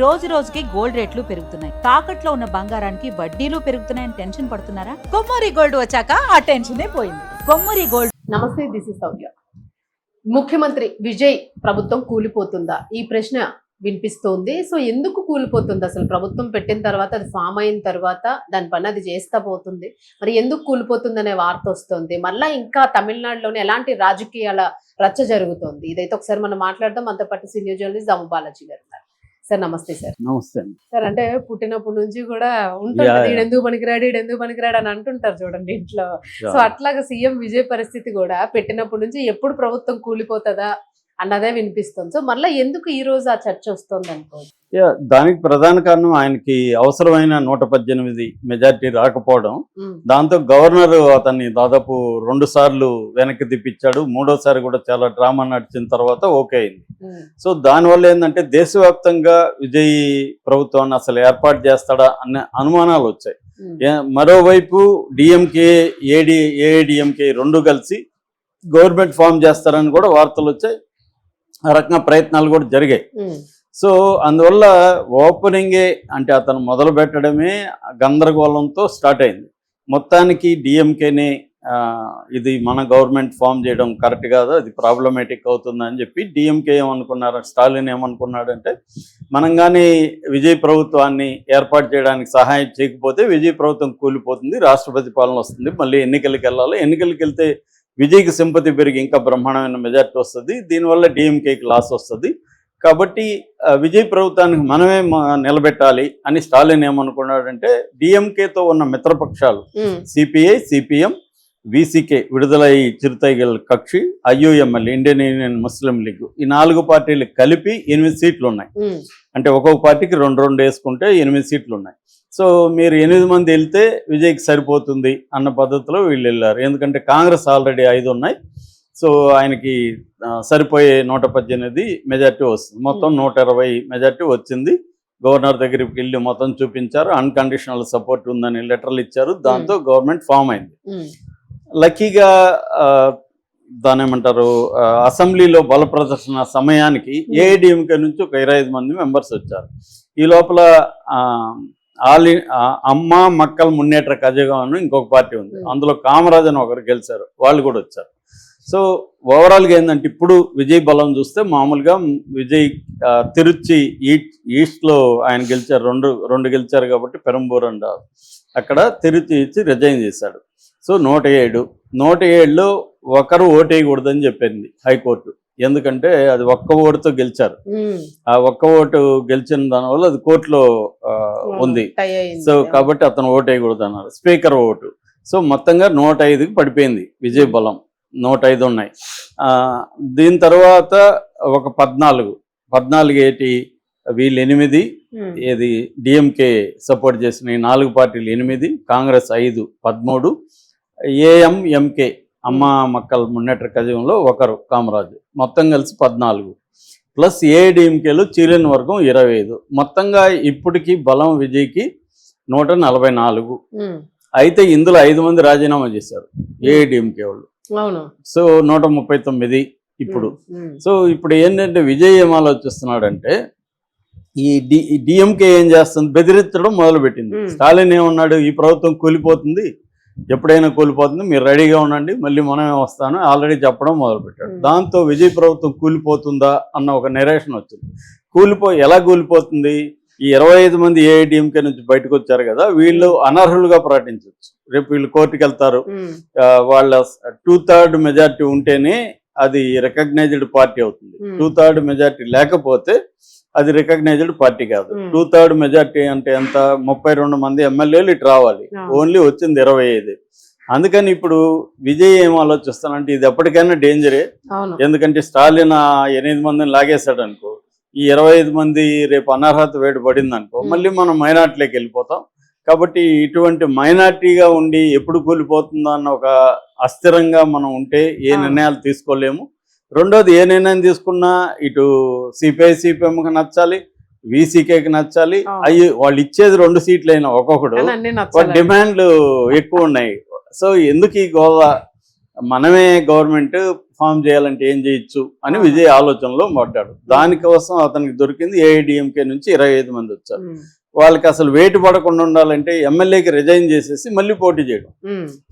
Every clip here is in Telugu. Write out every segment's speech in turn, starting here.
రోజు రోజుకి గోల్డ్ రేట్లు పెరుగుతున్నాయి. తాకట్లో ఉన్న బంగారానికి వడ్డీలు పెరుగుతున్నాయని టెన్షన్ పడుతున్నారా? కొమ్మూరి గోల్డ్ వచ్చాక ఆ టెన్షనే పోయింది. కొమ్మూరి గోల్డ్. నమస్తే, దిస్ ఇస్ సౌర్య. ముఖ్యమంత్రి విజయ్ ప్రభుత్వం కూలిపోతుందా? ఈ ప్రశ్న వినిపిస్తోంది. సో ఎందుకు కూలిపోతుంది? అసలు ప్రభుత్వం పెట్టిన తర్వాత, అది ఫామ్ అయిన తర్వాత దాని పని అది చేస్తా పోతుంది. మరి ఎందుకు కూలిపోతుంది అనే వార్త వస్తుంది. మళ్ళీ ఇంకా తమిళనాడులోనే ఎలాంటి రాజకీయాల రచ్చ జరుగుతోంది. ఇదైతే ఒకసారి మనం మాట్లాడదాం. అంత పాటు సీనియర్ జర్నలిస్ట్ దాము బాలాజీ గారు. సార్ నమస్తే. సార్ నమస్తే సార్. అంటే పుట్టినప్పటి నుంచి కూడా ఉంటుంది, ఈడెందుకు పనికిరాడు అని అంటుంటారు చూడండి ఇంట్లో. సో అట్లాగా సీఎం విజయ్ పరిస్థితి కూడా పెట్టినప్పటి నుంచి ఎప్పుడు ప్రభుత్వం కూలిపోతుందా అన్నదే వినిపిస్తుంది. సో మళ్ళీ ఎందుకు ఈ రోజు ఆ చర్చ వస్తుంది అనుకోవచ్చు? దానికి ప్రధాన కారణం ఆయనకి అవసరమైన 118 మెజార్టీ రాకపోవడం. దాంతో గవర్నర్ అతన్ని దాదాపు 2 సార్లు వెనక్కి తిప్పించాడు. 3వసారి కూడా చాలా డ్రామా నడిచిన తర్వాత ఓకే అయింది. సో దానివల్ల ఏంటంటే దేశవ్యాప్తంగా విజయ్ ప్రభుత్వాన్ని అసలు ఏర్పాటు చేస్తాడా అనే అనుమానాలు వచ్చాయి. మరోవైపు డిఎంకే ఏఐడిఎంకే 2 కలిసి గవర్నమెంట్ ఫామ్ చేస్తారని కూడా వార్తలు వచ్చాయి. ఆ రకంగా ప్రయత్నాలు కూడా జరిగాయి. సో అందువల్ల ఓపెనింగే అంటే అతను మొదలు పెట్టడమే గందరగోళంతో స్టార్ట్ అయింది. మొత్తానికి డిఎంకేనే ఇది మన గవర్నమెంట్ ఫామ్ చేయడం కరెక్ట్ కాదు, అది ప్రాబ్లమేటిక్ అవుతుందని చెప్పి డిఎంకే ఏమనుకున్నారు, స్టాలిన్ ఏమనుకున్నాడంటే మనం కానీ విజయ్ ప్రభుత్వాన్ని ఏర్పాటు చేయడానికి సహాయం చేయకపోతే విజయ్ ప్రభుత్వం కూలిపోతుంది, రాష్ట్రపతి పాలన వస్తుంది, మళ్ళీ ఎన్నికలకు వెళ్ళాలి, ఎన్నికలకు వెళ్తే విజయ్కి సింపతి పెరిగి ఇంకా బ్రహ్మాండమైన మెజార్టీ వస్తుంది, దీనివల్ల డిఎంకేకి లాస్ వస్తుంది, కాబట్టి విజయ్ ప్రభుత్వానికి మనమే నిలబెట్టాలి అని స్టాలిన్ ఏమనుకున్నాడంటే డిఎంకేతో ఉన్న మిత్రపక్షాలు సిపిఐ, సిపిఎం, విసికే విడుదలై చిరుతైగల్ కక్షి, ఐయుఎంఎల్ ఇండియన్ యూనియన్ ముస్లిం లీగ్, ఈ 4 పార్టీలు కలిపి 8 సీట్లు ఉన్నాయి. అంటే ఒక్కొక్క పార్టీకి 2 వేసుకుంటే 8 సీట్లు ఉన్నాయి. సో మీరు 8 మంది వెళ్తే విజయ్కి సరిపోతుంది అన్న పద్ధతిలో వీళ్ళు వెళ్ళారు. ఎందుకంటే కాంగ్రెస్ ఆల్రెడీ 5 ఉన్నాయి. సో ఆయనకి సరిపోయే 118 మెజార్టీ వస్తుంది. మొత్తం 120 మెజార్టీ వచ్చింది. గవర్నర్ దగ్గరికి వెళ్ళి మొత్తం చూపించారు, అన్కండిషనల్ సపోర్ట్ ఉందని లెటర్లు ఇచ్చారు. దాంతో గవర్నమెంట్ ఫామ్ అయింది. లక్కీగా దాని ఏమంటారు, అసెంబ్లీలో బల ప్రదర్శన సమయానికి ఏఐడిఎంకే నుంచి ఒక 25 మంది మెంబర్స్ వచ్చారు. ఈ లోపల అమ్మ మక్కల్ మున్నేట్ర కజగం అని ఇంకొక పార్టీ ఉంది, అందులో కామరాజ్ అని ఒకరు గెలిచారు, వాళ్ళు కూడా వచ్చారు. సో ఓవరాల్గా ఏంటంటే ఇప్పుడు విజయ్ బలం చూస్తే మామూలుగా విజయ్ తిరుచి ఈస్ట్లో ఆయన గెలిచారు, రెండు గెలిచారు కాబట్టి పెరంబూర్ అండ్ అక్కడ తిరుచి ఇచ్చి రిజైన్ చేశాడు. సో 107లో ఒకరు ఓటేయకూడదని చెప్పింది హైకోర్టు. ఎందుకంటే అది ఒక్క ఓటుతో గెలిచారు. ఆ ఒక్క ఓటు గెలిచిన దానివల్ల అది కోర్టులో ఉంది. సో కాబట్టి అతను ఓటేయకూడదు అన్నారు. Speaker vote. సో మొత్తంగా 105కి పడిపోయింది విజయ్ బలం. 105 ఉన్నాయి. దీని తర్వాత ఒక 14 ఏటి వీళ్ళు 8, ఏది డిఎంకే సపోర్ట్ చేసిన ఈ 4 పార్టీలు 8, కాంగ్రెస్ 5, 13, ఏఎంఎంకే అమ్మ మక్కల్ మున్నేట్ర కజగంలో ఒకరు కామరాజు, మొత్తం కలిసి 14, ప్లస్ ఏఐడిఎంకేలో చీలిన వర్గం 25. మొత్తంగా ఇప్పటికి బలం విజయ్కి 144. అయితే ఇందులో 5 మంది రాజీనామా చేశారు ఏఐడిఎంకే వాళ్ళు. సో 139 ఇప్పుడు. సో ఇప్పుడు ఏంటంటే విజయ్ ఏం ఆలోచిస్తున్నాడంటే ఈ డిఎంకే ఏం చేస్తుంది, బెదిరించడం మొదలుపెట్టింది. స్టాలిన్ ఏమన్నాడు, ఈ ప్రభుత్వం కూలిపోతుంది, ఎప్పుడైనా కూలిపోతుంది, మీరు రెడీగా ఉండండి, మళ్ళీ మనమే వస్తాను ఆల్రెడీ చెప్పడం మొదలుపెట్టాడు. దాంతో విజయ్ ప్రభుత్వం కూలిపోతుందా అన్న ఒక నిరేషన్ వచ్చింది. ఎలా కూలిపోతుంది, ఈ 25 మంది ఏఐడిఎంకే నుంచి బయటకు వచ్చారు కదా, వీళ్ళు అనర్హులుగా ప్రకటించవచ్చు. రేపు వీళ్ళు కోర్టుకు వెళ్తారు, వాళ్ళ 2/3 మెజార్టీ ఉంటేనే అది రికగ్నైజ్డ్ పార్టీ అవుతుంది. 2/3 మెజార్టీ లేకపోతే అది రికగ్నైజ్డ్ పార్టీ కాదు. 2/3 మెజార్టీ అంటే ఎంత, 32 మంది ఎమ్మెల్యేలు ఇటు రావాలి, ఓన్లీ వచ్చింది 25. అందుకని ఇప్పుడు విజయ్ ఏం ఆలోచిస్తానంటే ఇది ఎప్పటికైనా డేంజరే. ఎందుకంటే స్టాలిన్ 8 మందిని లాగేశాడు అనుకో, ఈ 25 మంది రేపు అనర్హత వేడి పడింది అనుకో, మళ్ళీ మనం మైనార్టీలోకి వెళ్ళిపోతాం. కాబట్టి ఇటువంటి మైనార్టీగా ఉండి ఎప్పుడు కూలిపోతుందో అన్న ఒక అస్థిరంగా మనం ఉంటే ఏ నిర్ణయాలు తీసుకోలేము. రెండోది, ఏ నిర్ణయం తీసుకున్నా ఇటు సిపిఐ సిపిఎంకి నచ్చాలి, విసికేకి నచ్చాలి. వాళ్ళు ఇచ్చేది 2 సీట్లు అయినా ఒక్కొక్కడు డిమాండ్లు ఎక్కువ ఉన్నాయి. సో ఎందుకు ఈ గోవా, మనమే గవర్నమెంట్ ఫామ్ చేయాలంటే ఏం చేయొచ్చు అని విజయ్ ఆలోచనలో పడ్డాడు. దానికోసం అతనికి దొరికింది ఏఐడిఎంకే నుంచి 25 మంది వచ్చారు. వాళ్ళకి అసలు వేటు పడకుండా ఉండాలంటే ఎమ్మెల్యేకి రిజైన్ చేసేసి మళ్ళీ పోటీ చేయడం.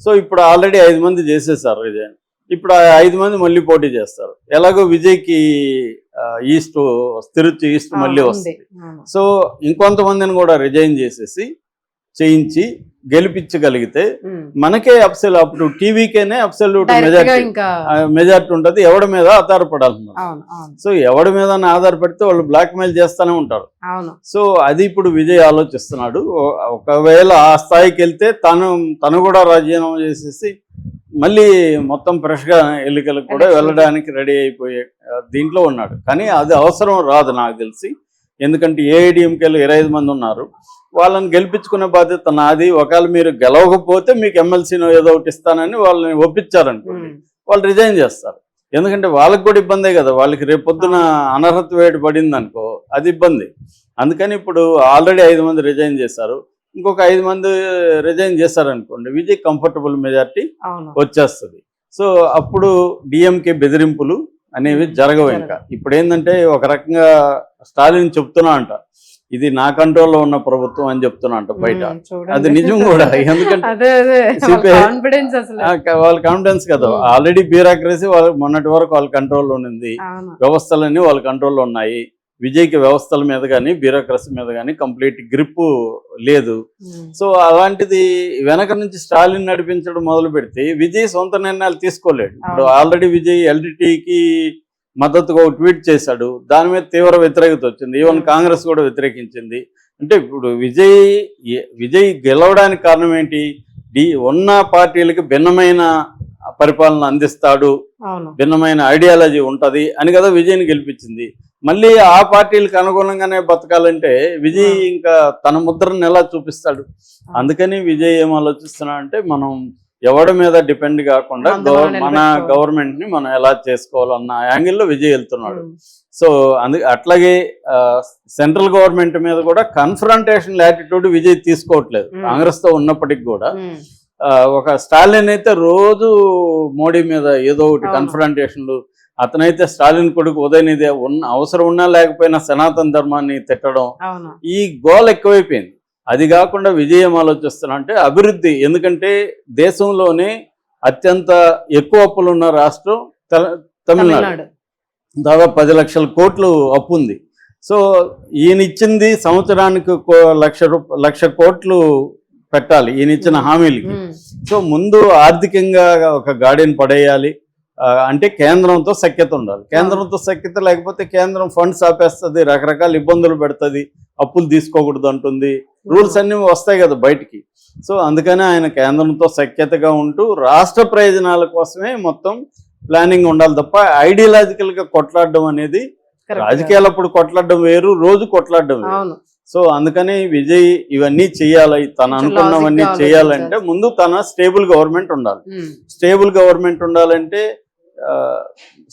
సో ఇప్పుడు ఆల్రెడీ 5 మంది చేసేసారు రిజైన్. ఇప్పుడు ఆ 5 మంది మళ్ళీ పోటీ చేస్తారు. ఎలాగో విజయ్కి ఈస్ట్ తిరుచి ఈస్ట్ మళ్ళీ వస్తుంది. సో ఇంకొంతమందిని కూడా రిజైన్ చేయించి గెలిపించగలిగితే మనకే అప్పుడు టీవీకేనే అబ్సల్యూట్ మెజార్టీ ఉంటుంది. ఎవడి మీద ఆధారపడాలన్నారు. సో ఎవడి మీద ఆధారపడితే వాళ్ళు బ్లాక్ మెయిల్ చేస్తూనే ఉంటారు. సో అది ఇప్పుడు విజయ్ ఆలోచిస్తున్నాడు. ఒకవేళ ఆ స్థాయికి వెళ్తే తను కూడా రాజీనామా చేసేసి మళ్ళీ మొత్తం ఫ్రెష్గా ఎన్నికలకు కూడా వెళ్ళడానికి రెడీ అయిపోయే దీంట్లో ఉన్నాడు. కానీ అది అవసరం రాదు నాకు తెలిసి. ఎందుకంటే ఏఐడిఎంకేలో 25 మంది ఉన్నారు. వాళ్ళని గెలిపించుకునే బాధ్యత నాది. ఒకవేళ మీరు గెలవకపోతే మీకు ఎమ్మెల్సీనో ఏదో ఒకటి ఇస్తానని వాళ్ళని ఒప్పించారనుకోండి, వాళ్ళు రిజైన్ చేస్తారు. ఎందుకంటే వాళ్ళకి కూడా ఇబ్బందే కదా. వాళ్ళకి రేపొద్దున అనర్హత వేటు పడింది అనుకో, అది ఇబ్బంది. అందుకని ఇప్పుడు ఆల్రెడీ 5 మంది రిజైన్ చేశారు. ఇంకొక 5 మంది రిజైన్ చేశారనుకోండి, విజయ్ కంఫర్టబుల్ మెజార్టీ వచ్చేస్తుంది. సో అప్పుడు డిఎంకే బెదిరింపులు అనేవి జరగవు. ఇంకా ఇప్పుడు ఏంటంటే ఒక రకంగా స్టాలిన్ చెప్తున్నా అంట, ఇది నా కంట్రోల్లో ఉన్న ప్రభుత్వం అని చెప్తున్నా అంట బయట. అది నిజం కూడా. ఎందుకంటే వాళ్ళ కాన్ఫిడెన్స్ కదా. ఆల్రెడీ బ్యూరోక్రసీ వాళ్ళ మొన్నటి వరకు వాళ్ళ కంట్రోల్లో ఉంది. వ్యవస్థలన్నీ వాళ్ళ కంట్రోల్లో ఉన్నాయి. విజయ్కి వ్యవస్థల మీద కానీ బ్యూరోక్రసీ మీద కానీ కంప్లీట్ గ్రిప్ లేదు. సో అలాంటిది వెనక నుంచి స్టాలిన్ నడిపించడం మొదలు పెడితే విజయ్ సొంత నిర్ణయాలు తీసుకోలేడు. ఇప్పుడు ఆల్రెడీ విజయ్ ఎల్టీటీకి మద్దతుగా ఒక ట్వీట్ చేశాడు. దాని మీద తీవ్ర వ్యతిరేకత వచ్చింది. ఈవెన్ కాంగ్రెస్ కూడా వ్యతిరేకించింది. అంటే ఇప్పుడు విజయ్ గెలవడానికి కారణం ఏంటి? ఉన్న పార్టీలకి భిన్నమైన పరిపాలన అందిస్తాడు, భిన్నమైన ఐడియాలజీ ఉంటది అని కదా విజయ్ని గెలిపించింది. మళ్ళీ ఆ పార్టీలకు అనుగుణంగానే బతకాలంటే విజయ్ ఇంకా తన ముద్రను ఎలా చూపిస్తాడు? అందుకని విజయ్ ఏం ఆలోచిస్తున్నా అంటే, మనం ఎవడి మీద డిపెండ్ కాకుండా మన గవర్నమెంట్ ని మనం ఎలా చేసుకోవాలన్న యాంగిల్లో విజయ్ వెళ్తున్నాడు. సో అట్లాగే సెంట్రల్ గవర్నమెంట్ మీద కూడా కన్ఫ్రంటేషన్ యాటిట్యూడ్ విజయ్ తీసుకోవట్లేదు. కాంగ్రెస్ తో ఉన్నప్పటికి కూడా ఒక స్టాలిన్ అయితే రోజు మోడీ మీద ఏదో ఒకటి కన్ఫ్రంటేషన్లు, అతనైతే స్టాలిన్ కొడుకు ఉదయనిధి అవసరం ఉన్నా లేకపోయినా సనాతన ధర్మాన్ని తిట్టడం, ఈ గోల్ ఎక్కువైపోయింది. అది కాకుండా విజయం ఆలోచిస్తున్నా అంటే అభివృద్ధి. ఎందుకంటే దేశంలోనే అత్యంత ఎక్కువ అప్పులున్న రాష్ట్రం తమిళనాడు. దాదాపు 10 లక్షల కోట్లు అప్పు ఉంది. సో ఈయన ఇచ్చింది సంవత్సరానికి 1,00,000 కోట్లు పెట్టాలి ఈయన ఇచ్చిన హామీలకి. సో ముందు ఆర్థికంగా ఒక గాడిని పడేయాలి. అంటే కేంద్రంతో సఖ్యత ఉండాలి. కేంద్రంతో సఖ్యత లేకపోతే కేంద్రం ఫండ్స్ ఆపేస్తుంది, రకరకాల ఇబ్బందులు పెడుతుంది, అప్పులు తీసుకోకూడదు అంటుంది, రూల్స్ అన్నీ వస్తాయి కదా బయటికి. సో అందుకనే ఆయన కేంద్రంతో సఖ్యతగా ఉంటూ రాష్ట్ర ప్రయోజనాల కోసమే మొత్తం ప్లానింగ్ ఉండాలి తప్ప ఐడియాలజికల్గా కొట్లాడడం అనేది, రాజకీయాలప్పుడు కొట్లాడడం వేరు, రోజు కొట్లాడడం వేరు. సో అందుకని విజయ్ ఇవన్నీ చెయ్యాలి, తను అనుకున్నవన్నీ చేయాలంటే ముందు తన స్టేబుల్ గవర్నమెంట్ ఉండాలి. స్టేబుల్ గవర్నమెంట్ ఉండాలంటే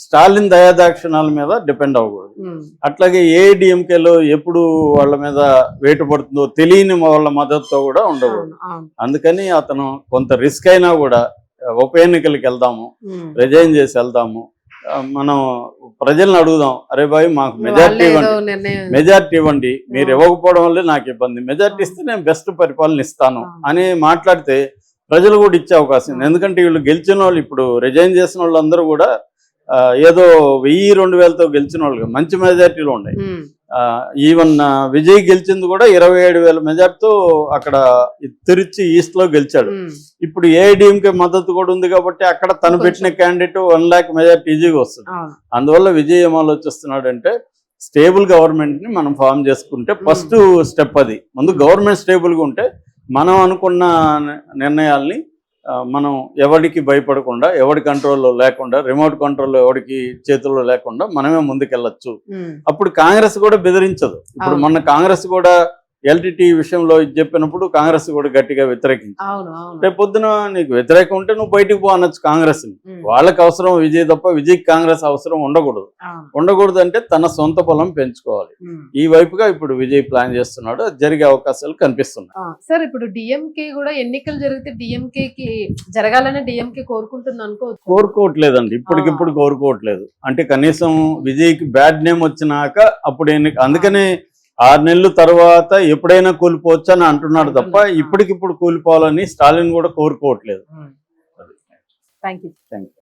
స్టాలిన్ దయాదాక్షిణాల మీద డిపెండ్ అవ్వకూడదు. అట్లాగే ఏఐడిఎంకేలో ఎప్పుడు వాళ్ళ మీద వేటు పడుతుందో తెలియని వాళ్ళ మద్దతుతో కూడా ఉండకూడదు. అందుకని అతను కొంత రిస్క్ అయినా కూడా ఉప ఎన్నికలకి వెళ్దాము, రిజైన్ చేసి వెళ్దాము, మనం ప్రజలను అడుగుదాం, అరే బాయ్ మాకు మెజార్టీ ఇవ్వండి, మీరు ఇవ్వకపోవడం వల్లే నాకు ఇబ్బంది, మెజార్టీ ఇస్తే నేను బెస్ట్ పరిపాలన ఇస్తాను అని మాట్లాడితే ప్రజలు కూడా ఇచ్చే అవకాశం ఉంది. ఎందుకంటే వీళ్ళు గెలిచిన వాళ్ళు, ఇప్పుడు రిజైన్ చేసిన వాళ్ళందరూ కూడా ఏదో 1000-2000తో గెలిచిన వాళ్ళు మంచి మెజార్టీలో ఉన్నాయి. ఈవెన్ విజయ్ గెలిచింది కూడా 27,000 మెజార్టీతో అక్కడ తిరుచి ఈస్ట్ లో గెలిచాడు. ఇప్పుడు ఏఐడిఎంకే మద్దతు కూడా ఉంది కాబట్టి అక్కడ తను పెట్టిన క్యాండిడేట్ 1 లాక్ మెజార్టీ ఈజీగా వస్తుంది. అందువల్ల విజయ్ ఏం ఆలోచిస్తున్నాడు అంటే, స్టేబుల్ గవర్నమెంట్ ని మనం ఫామ్ చేసుకుంటే ఫస్ట్ స్టెప్ అది. ముందు గవర్నమెంట్ స్టేబుల్ గా ఉంటే మనం అనుకున్న నిర్ణయాల్ని మనం ఎవరికి భయపడకుండా, ఎవడి కంట్రోల్లో లేకుండా, రిమోట్ కంట్రోల్లో ఎవరికి చేతుల్లో లేకుండా మనమే ముందుకెళ్ళచ్చు. అప్పుడు కాంగ్రెస్ కూడా బెదిరించదు. ఇప్పుడు మొన్న కాంగ్రెస్ కూడా ఎల్టీటీ విషయంలో ఇది చెప్పినప్పుడు కాంగ్రెస్ కూడా గట్టిగా వ్యతిరేకించింది. అవును అవును రేపు పొద్దున నీకు వ్యతిరేకం ఉంటే నువ్వు బయటికి పో అనొచ్చు కాంగ్రెస్ ని. ఉమ్, వాళ్ళకి అవసరం విజయ్ తప్ప విజయ్కి కాంగ్రెస్ అవసరం ఉండకూడదు. అవును. ఉండకూడదు అంటే తన సొంత బలం పెంచుకోవాలి. ఉమ్. ఈ వైపుగా ఇప్పుడు విజయ్ ప్లాన్ చేస్తున్నాడు. అది జరిగే అవకాశాలు కనిపిస్తున్నాయి. సార్ ఇప్పుడు డిఎంకే కూడా ఎన్నికలు జరిగితే డిఎంకే కి జరగాలని డిఎంకే కోరుకుంటుంది అనుకోవచ్చు. కోరుకోవట్లేదండి, ఇప్పటికిప్పుడు కోరుకోవట్లేదు. అంటే కనీసం విజయ్కి బ్యాడ్ నేమ్ వచ్చినాక అప్పుడు అందుకనే 6 నెలల తర్వాత ఎప్పుడైనా కూలిపోవచ్చు అని అంటున్నాడు తప్ప ఇప్పటికిప్పుడు కూలిపోవాలని స్టాలిన్ కూడా కోరుకోవట్లేదు. Thank you.